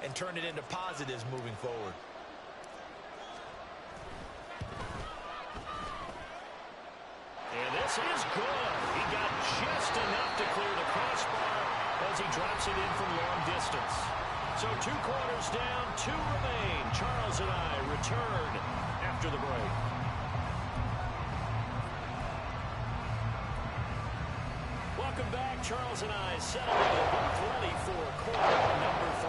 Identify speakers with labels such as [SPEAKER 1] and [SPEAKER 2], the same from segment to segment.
[SPEAKER 1] and turn it into positives moving forward.
[SPEAKER 2] And this is good. He got just enough to clear the crossbar as he drops it in from long distance. So 2 quarters down, 2 remain. Charles and I return after the break. Welcome back. Charles and I settle in, both ready for quarter number 3.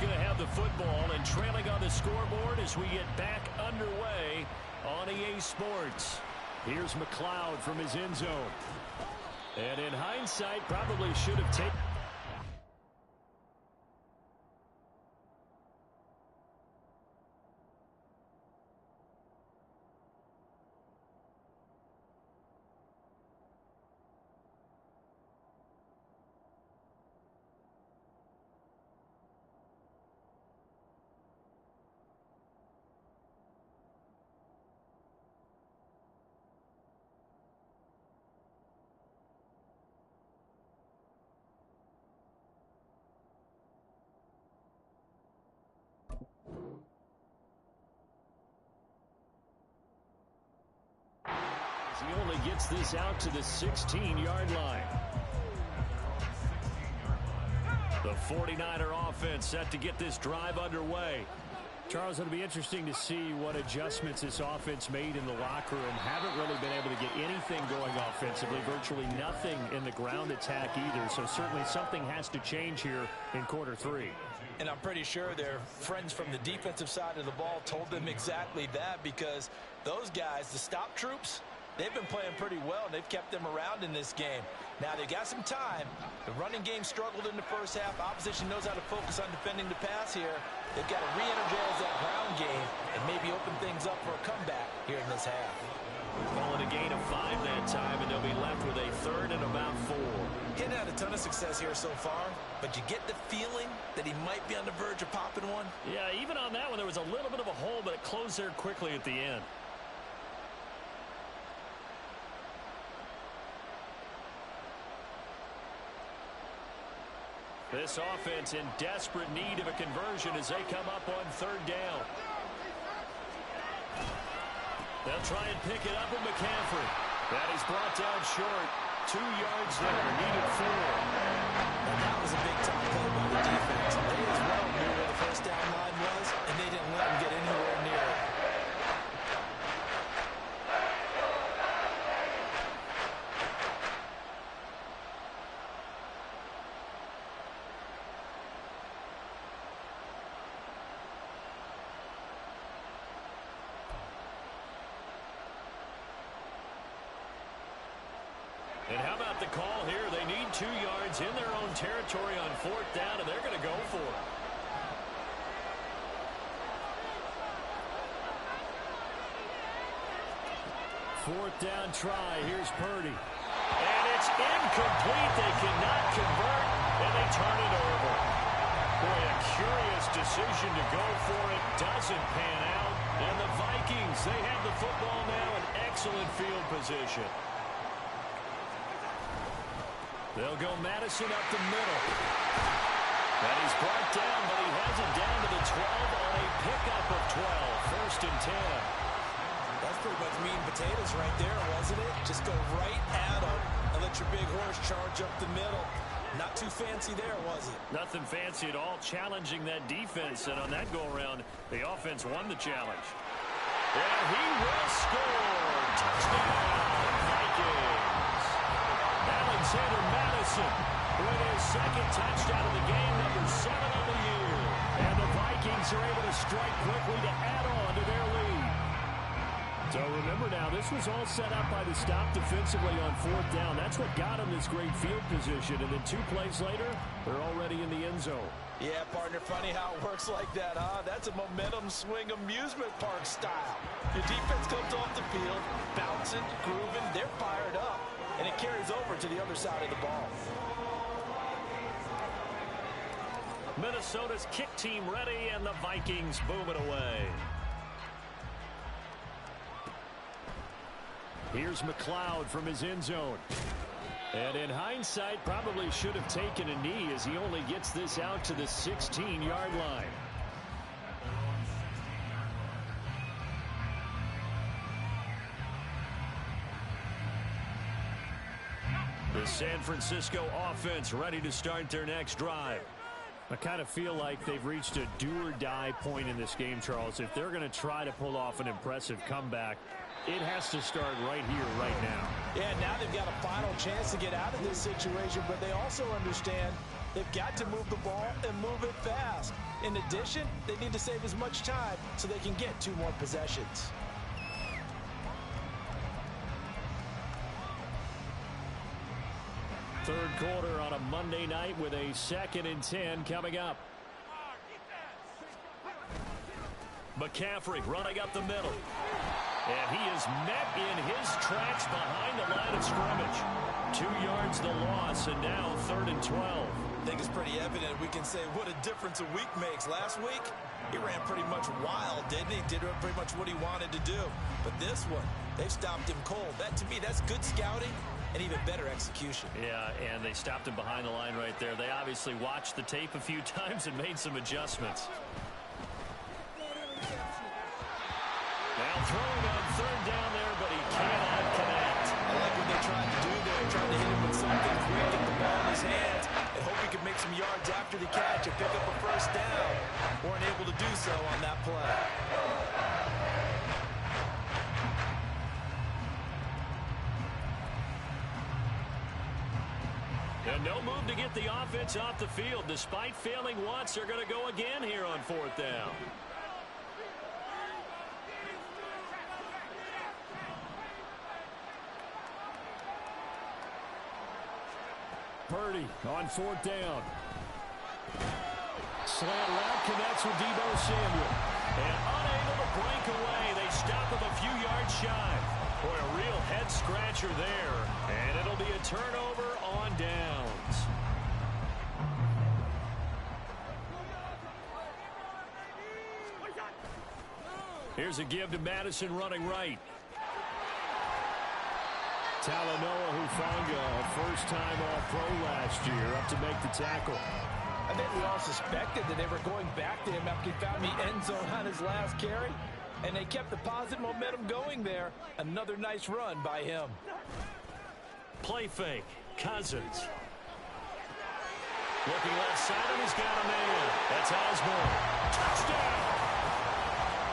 [SPEAKER 2] Going to have the football and trailing on the scoreboard as we get back underway on EA Sports. Here's McLeod from his end zone. And in hindsight, probably should have taken... He only gets this out to the 16-yard line. The 49er offense set to get this drive underway. Charles, it'll be interesting to see what adjustments this offense made in the locker room. Haven't really been able to get anything going offensively, virtually nothing in the ground attack either. So certainly something has to change here in quarter 3.
[SPEAKER 1] And I'm pretty sure their friends from the defensive side of the ball told them exactly that, because those guys, the stop troops, they've been playing pretty well, and they've kept them around in this game. Now, they've got some time. The running game struggled in the first half. Opposition knows how to focus on defending the pass here. They've got to re-energize that ground game and maybe open things up for a comeback here in this half.
[SPEAKER 2] Calling a gain of 5 that time, and they'll be left with a 3rd and about 4.
[SPEAKER 1] He hadn't had a ton of success here so far, but you get the feeling that he might be on the verge of popping one.
[SPEAKER 2] Yeah, even on that one, there was a little bit of a hole, but it closed there quickly at the end. This offense in desperate need of a conversion as they come up on 3rd down. They'll try and pick it up with McCaffrey. That is brought down short. 2 yards there, needed 4.
[SPEAKER 1] And that was a big-time play by the defense. They as well knew where the first down line was, and they didn't let them get anywhere near it.
[SPEAKER 2] And how about the call here? They need 2 yards in their own territory on 4th down, and they're going to go for it. 4th down try. Here's Purdy. And it's incomplete. They cannot convert, and they turn it over. Boy, a curious decision to go for it. Doesn't pan out. And the Vikings, they have the football now in excellent field position. They'll go Madison up the middle. That is brought down, but he has it down to the 12 on a pickup of 12. 1st and 10.
[SPEAKER 1] That's pretty much meat and potatoes right there, wasn't it? Just go right at them and let your big horse charge up the middle. Not too fancy there, was it?
[SPEAKER 2] Nothing fancy at all, challenging that defense. And on that go-around, the offense won the challenge. And he will score. Touchdown, Vikings. Alexander Madison with his 2nd touchdown of the game, number 7 on the year. And the Vikings are able to strike quickly to add on to their lead. So remember now, this was all set up by the stop defensively on 4th down. That's what got them this great field position. And then 2 plays later, they're already in the end zone.
[SPEAKER 1] Yeah, partner, funny how it works like that, huh? That's a momentum swing amusement park style. Your defense comes off the field, bouncing, grooving, they're fired up, and it carries over to the other side of the ball.
[SPEAKER 2] Minnesota's kick team ready, and the Vikings boom it away. Here's McLeod from his end zone. And in hindsight, probably should have taken a knee as he only gets this out to the 16-yard line. The San Francisco offense ready to start their next drive. I kind of feel like they've reached a do-or-die point in this game, Charles. If they're going to try to pull off an impressive comeback, it has to start right here, right now.
[SPEAKER 1] Yeah, now they've got a final chance to get out of this situation, but they also understand they've got to move the ball and move it fast. In addition, they need to save as much time so they can get 2 more possessions.
[SPEAKER 2] Third quarter on a Monday night with a 2nd and 10 coming up. McCaffrey running up the middle. And he is met in his tracks behind the line of scrimmage. 2 yards the loss, and now 3rd and 12.
[SPEAKER 1] I think it's pretty evident. We can say what a difference a week makes. Last week, he ran pretty much wild, didn't he? Did pretty much what he wanted to do. But this one, they've stopped him cold. That, to me, that's good scouting and even better execution.
[SPEAKER 2] Yeah, and they stopped him behind the line right there. They obviously watched the tape a few times and made some adjustments. Now throwing on 3rd down there, but he cannot connect.
[SPEAKER 1] I like what they tried to do there. Tried to hit him with something quick, get the ball in his hands, and hope he could make some yards after the catch and pick up a 1st down. Weren't able to do so on that play.
[SPEAKER 2] And no move to get the offense off the field. Despite failing once, they're going to go again here on 4th down. Purdy on 4th down. Slant route connects with Deebo Samuel. And unable to break away, they stop him a few yards shy. Boy, a real head-scratcher there. And it'll be a turnover on downs. Here's a give to Madison running right. Talanoa Hufanga, a first-time All-Pro last year, up to make the tackle.
[SPEAKER 1] I think we all suspected that they were going back to him after he found the end zone on his last carry, and they kept the positive momentum going there. Another nice run by him.
[SPEAKER 2] Play fake. Cousins. Looking left side, and he's got a man. That's Osborne. Touchdown!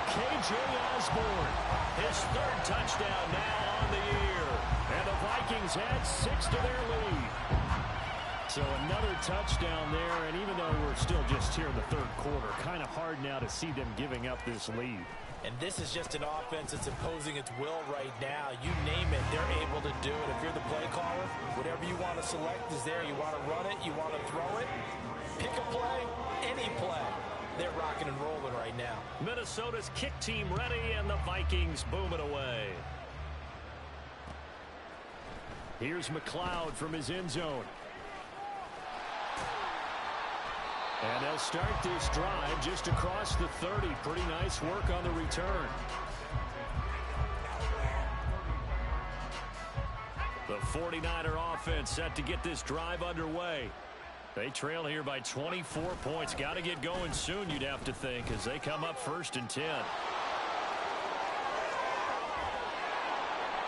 [SPEAKER 2] K.J. Osborne, his 3rd touchdown now on the year. And the Vikings add 6 to their lead. So another touchdown there, and even though we're still just here in the 3rd quarter, kind of hard now to see them giving up this lead.
[SPEAKER 1] And this is just an offense that's imposing its will right now. You name it, they're able to do it. If you're the play caller, whatever you want to select is there. You want to run it, you want to throw it, pick a play, any play. They're rocking and rolling right now.
[SPEAKER 2] Minnesota's kick team ready, and the Vikings boom it away. Here's McLeod from his end zone. And they'll start this drive just across the 30. Pretty nice work on the return. The 49er offense set to get this drive underway. They trail here by 24 points. Got to get going soon, you'd have to think, as they come up 1st and 10.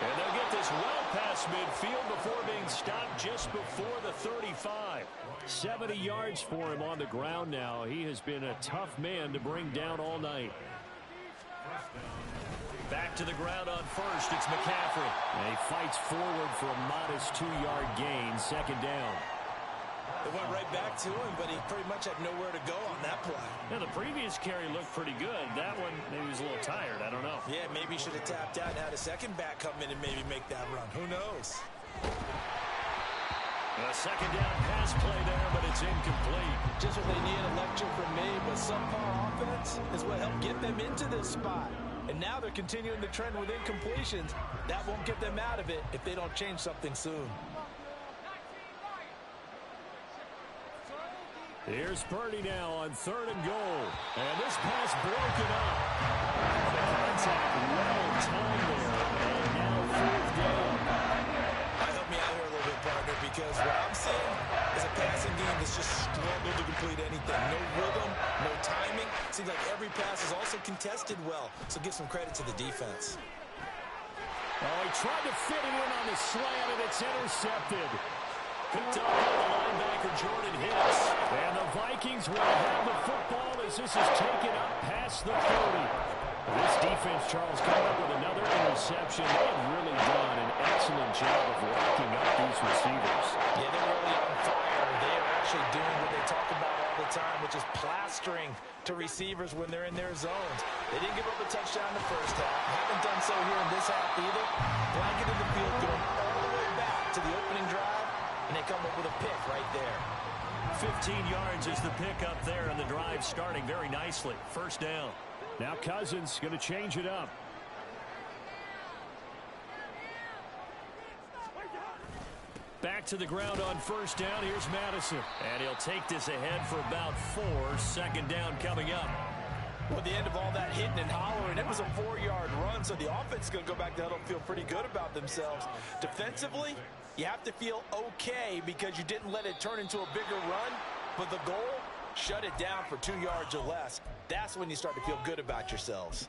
[SPEAKER 2] And they'll get this well past midfield before being stopped just before the 35. 70 yards for him on the ground now. He has been a tough man to bring down all night. Back to the ground on 1st. It's McCaffrey. And he fights forward for a modest 2-yard gain. 2nd down.
[SPEAKER 1] They went right back to him, but he pretty much had nowhere to go on that play.
[SPEAKER 2] Now, the previous carry looked pretty good. That one, maybe he was a little tired. I don't know.
[SPEAKER 1] Yeah, maybe he should have tapped out and had a second back come in and maybe make that run. Who knows?
[SPEAKER 2] A 2nd down pass play there, but it's incomplete.
[SPEAKER 1] Just what they need, a lecture from me, but subpar offense is what helped get them into this spot. And now they're continuing the trend with incompletions. That won't get them out of it if they don't change something soon.
[SPEAKER 2] Here's Purdy now on 3rd and goal. And this pass broken up. Contact well timed there. And now 4th down.
[SPEAKER 1] Help me out here a little bit, partner, because what I'm seeing is a passing game that's just struggled to complete anything. No rhythm, no timing. Seems like every pass is also contested well. So give some credit to the defense.
[SPEAKER 2] Oh, he tried to fit it in on the slant, and it's intercepted. Picked up by the linebacker, Jordan Hicks. And the Vikings will have the football as this is taken up past the 30. This defense, Charles, coming up with another interception. They have really done an excellent job of locking up these receivers.
[SPEAKER 1] Yeah, they're really on fire. They are actually doing what they talk about all the time, which is plastering to receivers when they're in their zones. They didn't give up a touchdown in the first half. Haven't done so here in this half either. Blanketed the field, going all the way back to the opening drive, and they come up with a pick right there.
[SPEAKER 2] 15 yards is the pick up there, and the drive starting very nicely. 1st down. Now Cousins going to change it up. Back to the ground on 1st down. Here's Madison. And he'll take this ahead for about 4. 2nd down coming up.
[SPEAKER 1] Well, at the end of all that hitting and hollering, it was a 4-yard run, so the offense is going to go back to huddle and feel pretty good about themselves. Defensively, you have to feel okay because you didn't let it turn into a bigger run, but the goal, shut it down for 2 yards or less. That's when you start to feel good about yourselves.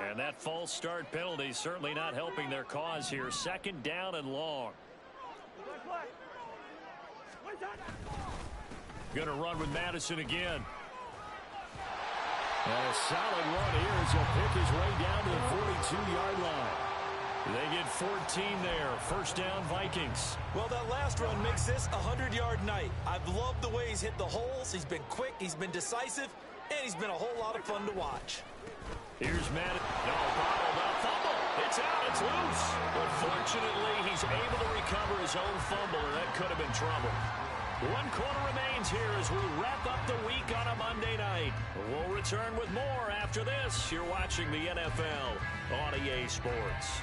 [SPEAKER 2] And that false start penalty certainly not helping their cause here. 2nd down and long. Going to run with Madison again. And a solid run here as he'll pick his way down to the 42-yard line. They get 14 there. 1st down, Vikings.
[SPEAKER 1] Well, that last run makes this a 100-yard night. I've loved the way he's hit the holes. He's been quick, he's been decisive, and he's been a whole lot of fun to watch.
[SPEAKER 2] Here's Madison. No, bottled up fumble. It's out, it's loose. But fortunately, he's able to recover his own fumble, and that could have been trouble. 1 quarter remains here as we wrap up the week on a Monday night. We'll return with more after this. You're watching the NFL on EA Sports.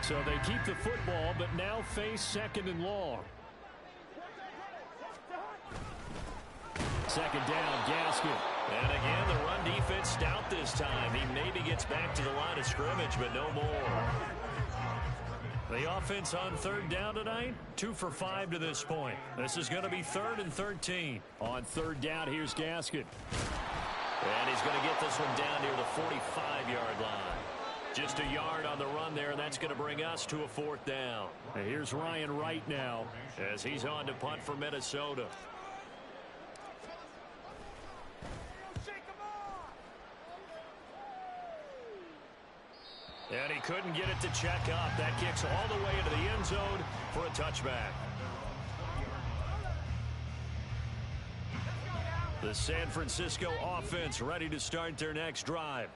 [SPEAKER 2] So they keep the football, but now face 2nd and long. 2nd down, Gaskin. And again, the run defense stout this time. He maybe gets back to the line of scrimmage, but no more. The offense on 3rd down tonight, 2 for 5 to this point. This is going to be 3rd and 13. On 3rd down, here's Gaskin. And he's going to get this one down near the 45-yard line. Just a yard on the run there, and that's going to bring us to a 4th down. And here's Ryan Wright now as he's on to punt for Minnesota. And he couldn't get it to check up. That kicks all the way into the end zone for a touchback. The San Francisco offense ready to start their next drive.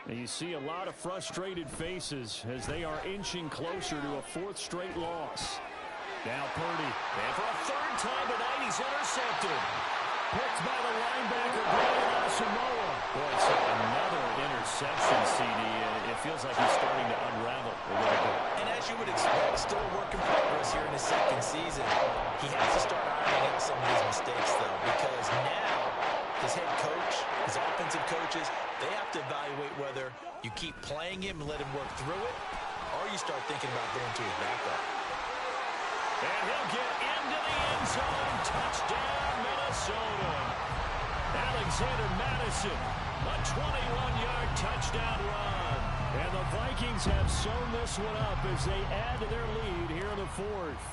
[SPEAKER 2] And you see a lot of frustrated faces as they are inching closer to a 4th straight loss. Now Purdy. And for a 3rd time tonight, he's intercepted. Picked by the linebacker, Brian Asamoah. Boy, it's another interception, CD. It feels like he's starting to unravel a little bit.
[SPEAKER 1] And as you would expect, still a work in progress here in his 2nd season. He has to start ironing out some of his mistakes, though, because now his head coach, his offensive coaches, they have to evaluate whether you keep playing him and let him work through it, or you start thinking about going to his backup.
[SPEAKER 2] And he'll get into the end zone. Touchdown, Minnesota. Alexander Madison, a 21-yard touchdown run. And the Vikings have sewn this one up as they add to their lead here in the 4th.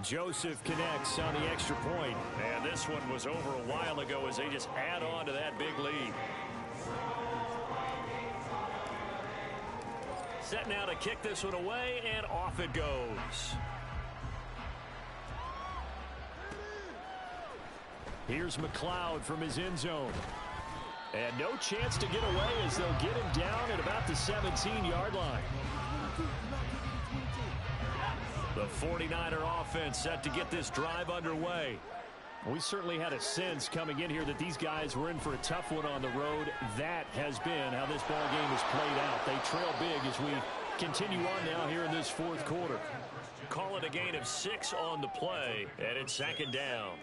[SPEAKER 2] Joseph connects on the extra point. And this one was over a while ago as they just add on to that big lead. Set now to kick this one away, and off it goes. Here's McLeod from his end zone. And no chance to get away as they'll get him down at about the 17-yard line. The 49er offense set to get this drive underway. We certainly had a sense coming in here that these guys were in for a tough one on the road. That has been how this ball game has played out. They trail big as we continue on now here in this fourth quarter. Call it a gain of 6 on the play, and it's second down.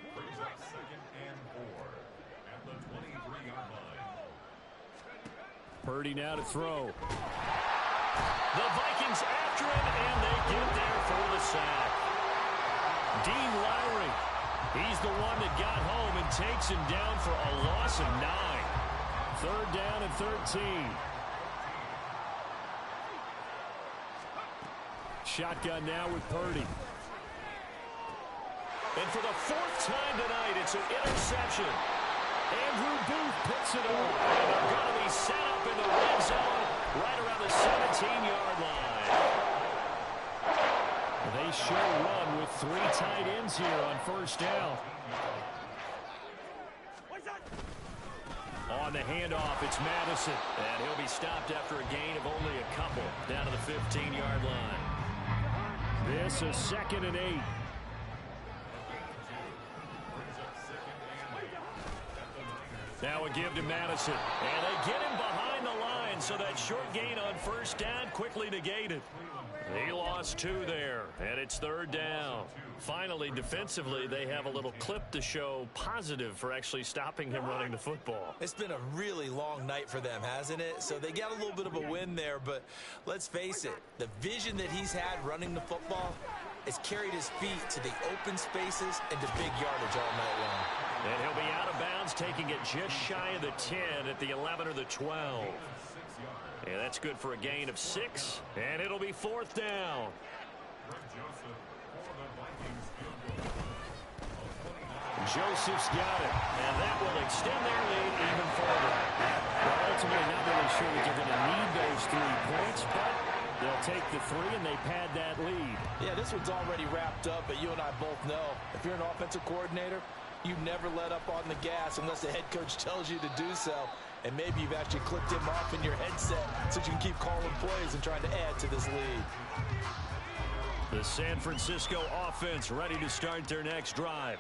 [SPEAKER 2] Purdy now to throw. The Vikings after him, and they get there for the sack. Dean Lowry, he's the one that got home and takes him down for a loss of 9. Third down and 13. Shotgun now with Purdy. And for the 4th time tonight, it's an interception. Andrew Booth picks it up. And they're going to be set up in the red zone right around the 17-yard line. They sure run with 3 tight ends here on first down. On the handoff, it's Madison. And he'll be stopped after a gain of only a couple down to the 15-yard line. This is 2nd and 8. Now a give to Madison. And they get him behind the line, so that short gain on first down quickly negated. He lost 2 there, and it's 3rd down. Finally, defensively, they have a little clip to show positive for actually stopping him running the football.
[SPEAKER 1] It's been a really long night for them, hasn't it? So they got a little bit of a win there, but let's face it, the vision that he's had running the football has carried his feet to the open spaces and to big yardage all night long.
[SPEAKER 2] And he'll be out of bounds, taking it just shy of the 10 at the 11 or the 12. And that's good for a gain of 6, and it'll be 4th down. Joseph's got it, and that will extend their lead even further. Well, ultimately, not really sure that they're going to need those 3 points, but they'll take the 3, and they pad that lead.
[SPEAKER 1] Yeah, this one's already wrapped up, but you and I both know if you're an offensive coordinator, you never let up on the gas unless the head coach tells you to do so. And maybe you've actually clicked him off in your headset so you can keep calling plays and trying to add to this lead.
[SPEAKER 2] The San Francisco offense ready to start their next drive.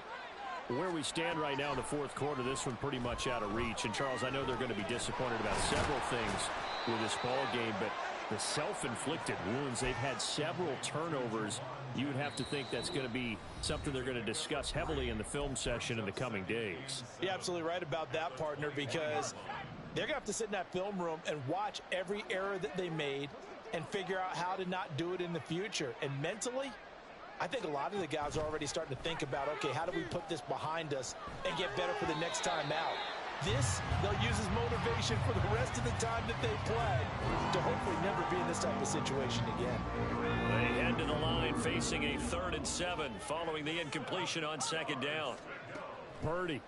[SPEAKER 2] Where we stand right now in the fourth quarter, this one pretty much out of reach. And, Charles, I know they're going to be disappointed about several things with this ball game, but the self-inflicted wounds, they've had several turnovers. You would have to think that's going to be something they're going to discuss heavily in the film session in the coming days.
[SPEAKER 1] You're absolutely right about that, partner, because they're going to have to sit in that film room and watch every error that they made and figure out how to not do it in the future. And mentally, I think a lot of the guys are already starting to think about, okay, how do we put this behind us and get better for the next time out? This, they'll use as motivation for the rest of the time that they play to hopefully never be in this type of situation again.
[SPEAKER 2] They head to the line facing a 3rd and 7 following the incompletion on 2nd down. Purdy.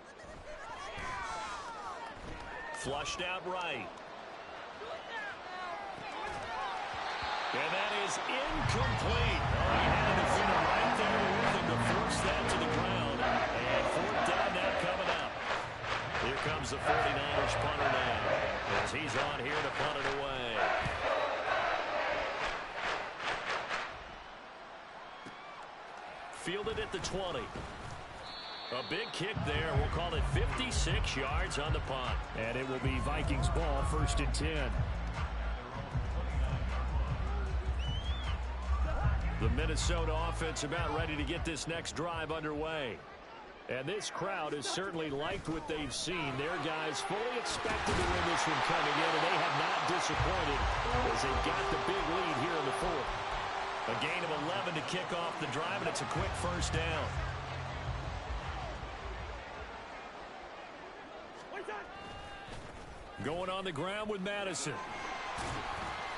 [SPEAKER 2] Flushed out right. And that is incomplete. Oh, he had a defender right there with him to force that to the ground. And 4th down now coming up. Here comes the 49ers punter now as he's on here to punt it away. Fielded at the 20. A big kick there. We'll call it 56 yards on the punt. And it will be Vikings ball, 1st and 10. The Minnesota offense about ready to get this next drive underway. And this crowd has certainly liked what they've seen. Their guys fully expected to win this one coming in, and they have not disappointed as they've got the big lead here in the 4th. A gain of 11 to kick off the drive, and it's a quick 1st down. Going on the ground with Madison.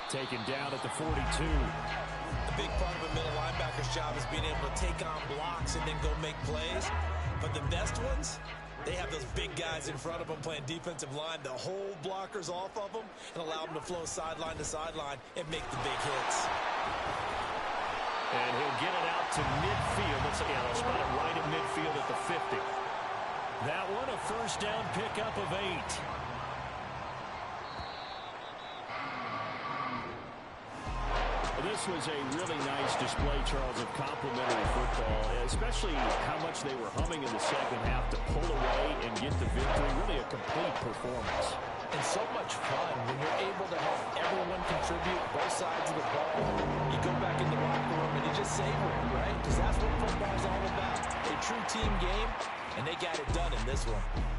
[SPEAKER 2] Taken down at the 42.
[SPEAKER 1] A big part of a middle linebacker's job is being able to take on blocks and then go make plays. But the best ones, they have those big guys in front of them playing defensive line to hold blockers off of them and allow them to flow sideline to sideline and make the big hits.
[SPEAKER 2] And he'll get it out to midfield. They'll spot it right at midfield at the 50. That one a 1st down pickup of 8. This This was a really nice display, Charles, of complimentary football, especially how much they were humming in the second half to pull away and get the victory. Really a complete performance.
[SPEAKER 1] And so much fun when you're able to have everyone contribute both sides of the ball. You go back in the locker room and you just savor it, right? Because that's what football's all about. A true team game, and they got it done in this one.